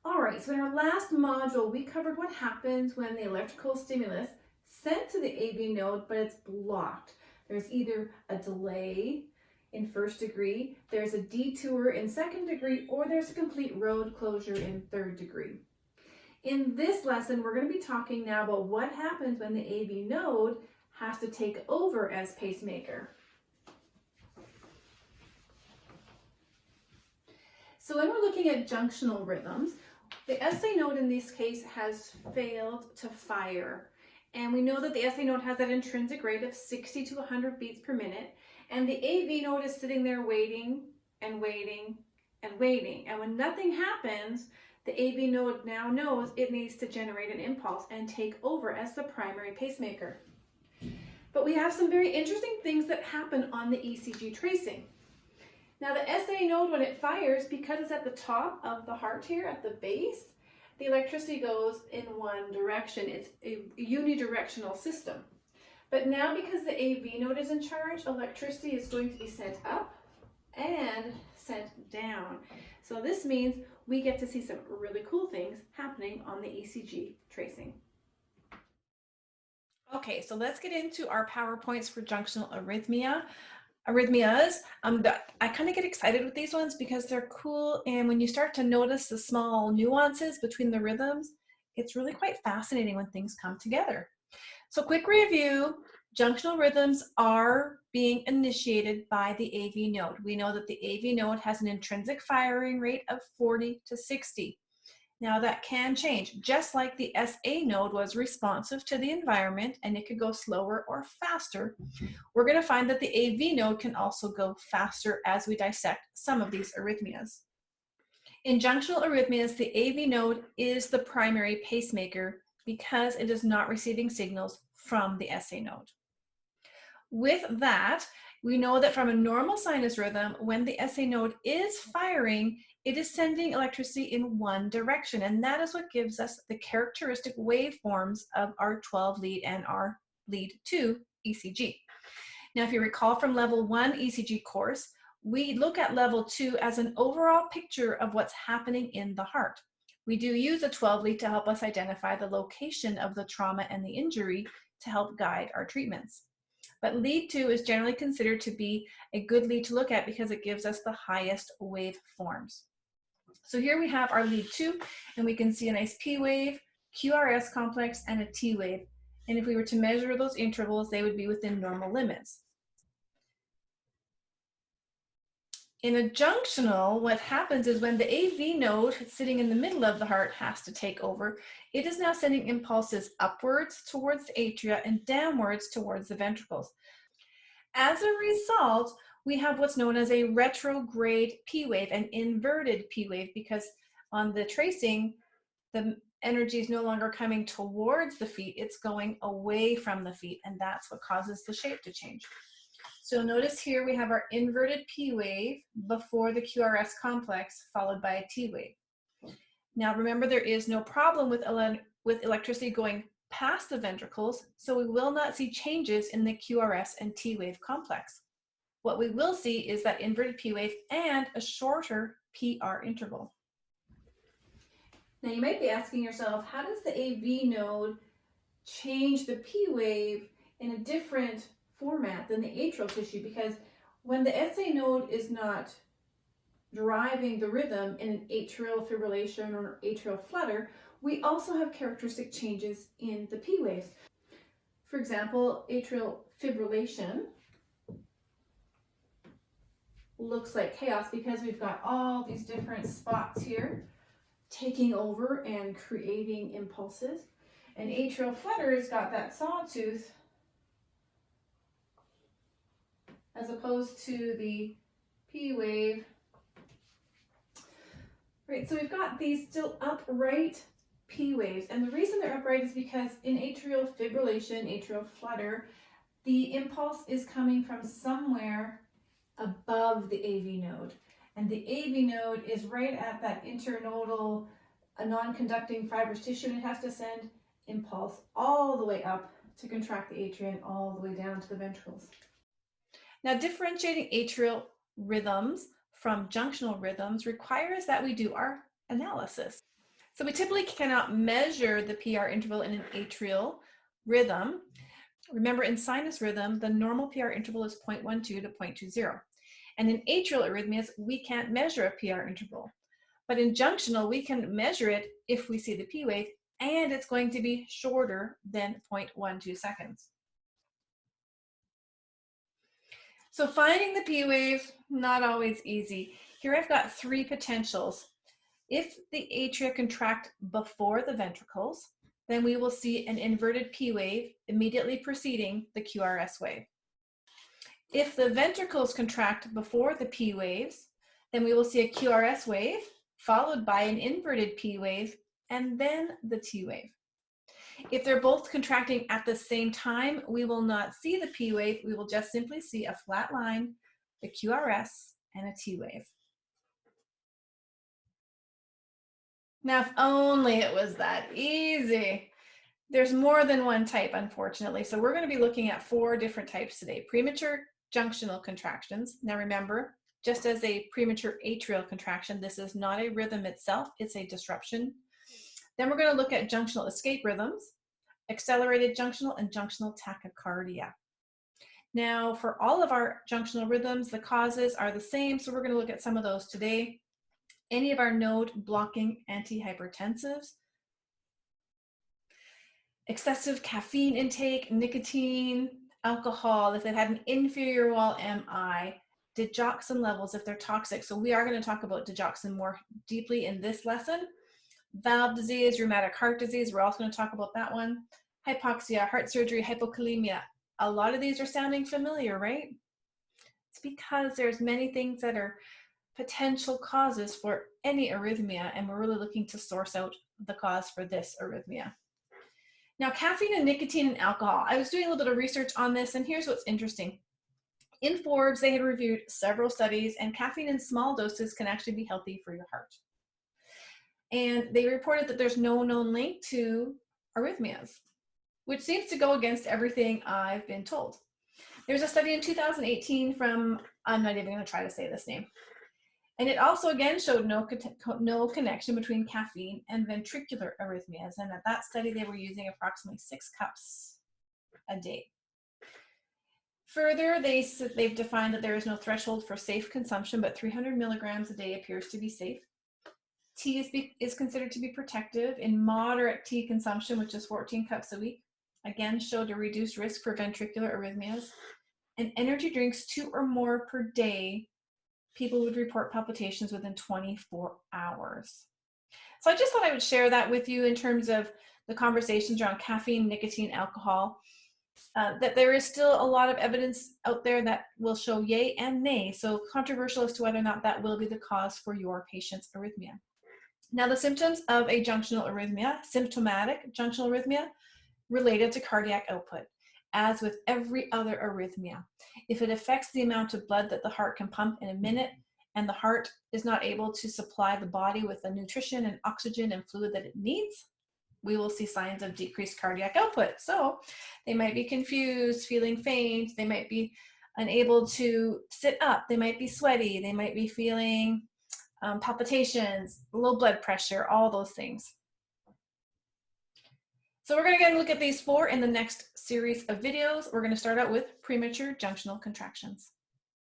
All right, so in our last module, we covered what happens when the electrical stimulus sent to the AV node, but it's blocked. There's either a delay in first degree, there's a detour in second degree, or there's a complete road closure in third degree. In this lesson, we're going to be talking now about what happens when the AV node has to take over as pacemaker. So when we're looking at junctional rhythms, the SA node in this case has failed to fire. And we know that the SA node has that intrinsic rate of 60 to 100 beats per minute. And the AV node is sitting there waiting and waiting and waiting. And when nothing happens, the AV node now knows it needs to generate an impulse and take over as the primary pacemaker. But we have some very interesting things that happen on the ECG tracing. Now the SA node, when it fires, because it's at the top of the heart here, at the base, the electricity goes in one direction. It's a unidirectional system. But now because the AV node is in charge, electricity is going to be sent up and sent down. So this means we get to see some really cool things happening on the ECG tracing. Okay, so let's get into our PowerPoints for junctional arrhythmias. I kind of get excited with these ones because they're cool, and when you start to notice the small nuances between the rhythms, it's really quite fascinating when things come together. So quick review, junctional rhythms are being initiated by the AV node. We know that the AV node has an intrinsic firing rate of 40 to 60. Now that can change, just like the SA node was responsive to the environment and it could go slower or faster. We're going to find that the AV node can also go faster as we dissect some of these arrhythmias. In junctional arrhythmias, the AV node is the primary pacemaker because it is not receiving signals from the SA node. With that, we know that from a normal sinus rhythm, when the SA node is firing, it is sending electricity in one direction, and that is what gives us the characteristic waveforms of our 12 lead and our lead 2 ECG. Now, if you recall from level 1 ECG course, we look at level 2 as an overall picture of what's happening in the heart. We do use a 12 lead to help us identify the location of the trauma and the injury to help guide our treatments. But lead 2 is generally considered to be a good lead to look at because it gives us the highest waveforms. So here we have our lead 2, and we can see a nice P wave, QRS complex, and a T wave. And if we were to measure those intervals, they would be within normal limits. In a junctional, what happens is when the AV node sitting in the middle of the heart has to take over, it is now sending impulses upwards towards the atria and downwards towards the ventricles. As a result, we have what's known as a retrograde P wave, an inverted P wave, because on the tracing, the energy is no longer coming towards the feet, it's going away from the feet, and that's what causes the shape to change. So notice here we have our inverted P wave before the QRS complex, followed by a T wave. Now remember, there is no problem with electricity going past the ventricles, so we will not see changes in the QRS and T wave complex. What we will see is that inverted P wave and a shorter PR interval. Now you might be asking yourself, how does the AV node change the P wave in a different format than the atrial tissue? Because when the SA node is not driving the rhythm in an atrial fibrillation or atrial flutter, we also have characteristic changes in the P waves. For example, atrial fibrillation looks like chaos because we've got all these different spots here taking over and creating impulses. And atrial flutter's got that sawtooth as opposed to the P wave. Right, so we've got these still upright P waves, and the reason they're upright is because in atrial fibrillation, atrial flutter, the impulse is coming from somewhere above the AV node, and the AV node is right at that internodal, a non-conducting fibrous tissue, and it has to send impulse all the way up to contract the atria and all the way down to the ventricles. Now, differentiating atrial rhythms from junctional rhythms requires that we do our analysis. So we typically cannot measure the PR interval in an atrial rhythm. Remember, in sinus rhythm, the normal PR interval is 0.12 to 0.20. And in atrial arrhythmias, we can't measure a PR interval. But in junctional, we can measure it if we see the P wave, and it's going to be shorter than 0.12 seconds. So finding the P wave, not always easy. Here I've got three potentials. If the atria contract before the ventricles, then we will see an inverted P wave immediately preceding the QRS wave. If the ventricles contract before the P waves, then we will see a QRS wave followed by an inverted P wave and then the T wave. If they're both contracting at the same time, we will not see the P wave. We will just simply see a flat line, the QRS, and a T wave. Now, if only it was that easy. There's more than one type, unfortunately. So we're going to be looking at 4 different types today. Premature junctional contractions. Now remember, just as a premature atrial contraction, this is not a rhythm itself, it's a disruption. Then we're going to look at junctional escape rhythms, accelerated junctional, and junctional tachycardia. Now, for all of our junctional rhythms, the causes are the same, so we're going to look at some of those today. Any of our node blocking antihypertensives, excessive caffeine intake, nicotine, alcohol, if they've had an inferior wall MI, digoxin levels if they're toxic. So we are going to talk about digoxin more deeply in this lesson. Valve disease, rheumatic heart disease, we're also going to talk about that one. Hypoxia, heart surgery, hypokalemia. A lot of these are sounding familiar, right? It's because there's many things that are potential causes for any arrhythmia, and we're really looking to source out the cause for this arrhythmia. Now, caffeine and nicotine and alcohol. I was doing a little bit of research on this, and here's what's interesting. In Forbes, they had reviewed several studies, and caffeine in small doses can actually be healthy for your heart. And they reported that there's no known link to arrhythmias, which seems to go against everything I've been told. There's a study in 2018 from, I'm not even going to try to say this name, and it also again showed no connection between caffeine and ventricular arrhythmias. And at that study, they were using approximately 6 cups a day. Further, they've defined that there is no threshold for safe consumption, but 300 milligrams a day appears to be safe. Tea is considered to be protective. In moderate tea consumption, which is 14 cups a week, again showed a reduced risk for ventricular arrhythmias. And energy drinks 2 or more per day, people would report palpitations within 24 hours. So I just thought I would share that with you in terms of the conversations around caffeine, nicotine, alcohol, that there is still a lot of evidence out there that will show yay and nay. So controversial as to whether or not that will be the cause for your patient's arrhythmia. Now, the symptoms of a junctional arrhythmia, symptomatic junctional arrhythmia, related to cardiac output, as with every other arrhythmia. If it affects the amount of blood that the heart can pump in a minute, and the heart is not able to supply the body with the nutrition and oxygen and fluid that it needs, we will see signs of decreased cardiac output. So they might be confused, feeling faint, they might be unable to sit up, they might be sweaty, they might be feeling palpitations, low blood pressure, all those things. So we're going to look at these 4 in the next series of videos. We're going to start out with premature junctional contractions.